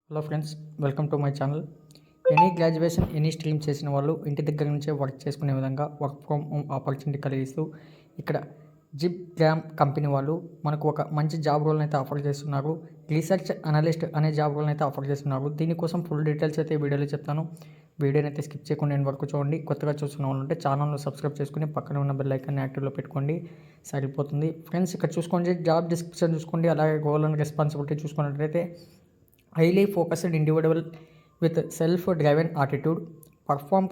Hello friends, welcome to my channel. Any graduation any stream చేసిన వాళ్ళు ఇంటి దగ్గర నుంచే వర్క్ చేసుకునే విధంగా వర్క్ ఫ్రమ్ హోమ్ ఆపర్చునిటీ కలిగిస్తూ ఇక్కడ జిప్ గ్రామ్ కంపెనీ వాళ్ళు మనకు ఒక మంచి జాబ్ రోల్ని అయితే ఆఫర్ చేస్తున్నారు. రీసెర్చ్ అనలిస్ట్ అనే జాబ్ రోల్ని అయితే ఆఫర్ చేస్తున్నారు. దీనికోసం ఫుల్ డీటెయిల్స్ అయితే వీడియోలో చెప్తాను. వీడియోని అయితే స్కిప్ చేయకుండా నేను వరకు చూడండి. కొత్తగా చూస్తున్న వాళ్ళు ఉంటే ఛానల్ను సబ్స్క్రైబ్ చేసుకుని పక్కన ఉన్న బెల్ ఐకాన్ని యాక్టివ్లో పెట్టుకోండి, సరిపోతుంది. ఫ్రెండ్స్, ఇక్కడ చూసుకోండి, జాబ్ డిస్క్రిప్షన్ చూసుకోండి, అలాగే రోల్ అండ్ రెస్పాన్సిబిలిటీ చూసుకున్నట్లయితే highly focused individual with self-driven attitude, perform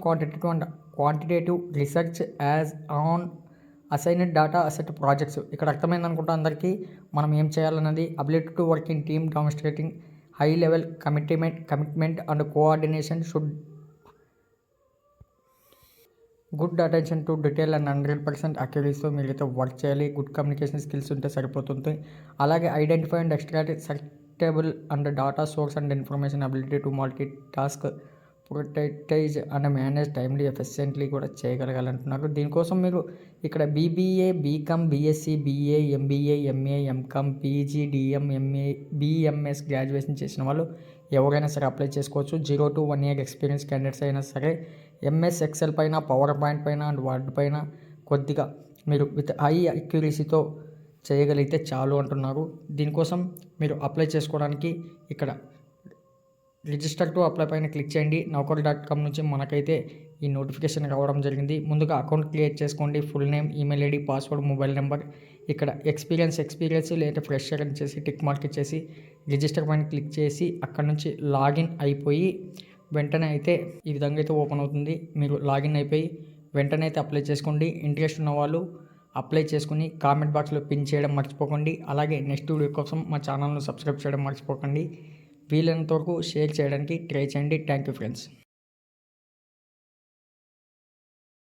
quantitative research as on assigned data asset projects. ఇక్కడ అర్థమైంది అనుకుంటా అందరికీ. మనం ఏం చేయాలన్నది ability to work in team demonstrating high level commitment and coordination, should good attention to detail and 100% అక్యురసీతో మీరైతే work చేయాలి. గుడ్ కమ్యూనికేషన్ స్కిల్స్ ఉంటే సరిపోతుంది. అలాగే identify and extract table and data source and information ability to multi task prioritize and manage timely efficiently కూడా చేయగలగాలంటున్నారు. దీనికోసం మీరు ఇక్కడ BBA, BCom, BSc, BA, MBA, MA, MCom, PG, DM, MA, BMS graduation చేసిన వాళ్ళు ఎవరైనా సరే అప్లై చేసుకోవచ్చు. 0 to 1 year ఎక్స్పీరియన్స్ క్యాండిడేట్స్ అయినా సరే ఎంఎస్ ఎక్సెల్ పైన, పవర్ పాయింట్ పైన అండ్ వర్డ్ పైన కొద్దిగా మీరు విత్ హై అక్యురసీతో చేయగలిగితే చాలు అంటున్నారు. దీనికోసం మీరు అప్లై చేసుకోవడానికి ఇక్కడ రిజిస్టర్ టు అప్లై పైన క్లిక్ చేయండి. naukri.com నుంచి మనకైతే ఈ నోటిఫికేషన్ రావడం జరిగింది. ముందుగా అకౌంట్ క్రియేట్ చేసుకోండి. Full name, email ID, password, mobile number. ఇక్కడ ఎక్స్పీరియన్స్ లేదా ఫ్రెషర్ అని చేసి టిక్ మార్క్ ఇచ్చేసి రిజిస్టర్ పైన క్లిక్ చేసి అక్కడ నుంచి లాగిన్ అయిపోయి వెంటనే అయితే ఈ విధంగా అయితే ఓపెన్ అవుతుంది. మీరు లాగిన్ అయిపోయి వెంటనే అయితే అప్లై చేసుకోండి. ఇంట్రెస్ట్ ఉన్న వాళ్ళు అప్లై చేసుకుని కామెంట్ బాక్స్లో పిన్ చేయడం మర్చిపోకండి. అలాగే నెక్స్ట్ వీడియో కోసం మా ఛానల్ను సబ్స్క్రైబ్ చేయడం మర్చిపోకండి. వీలైనంత వరకు షేర్ చేయడానికి ట్రై చేయండి. Thank you friends.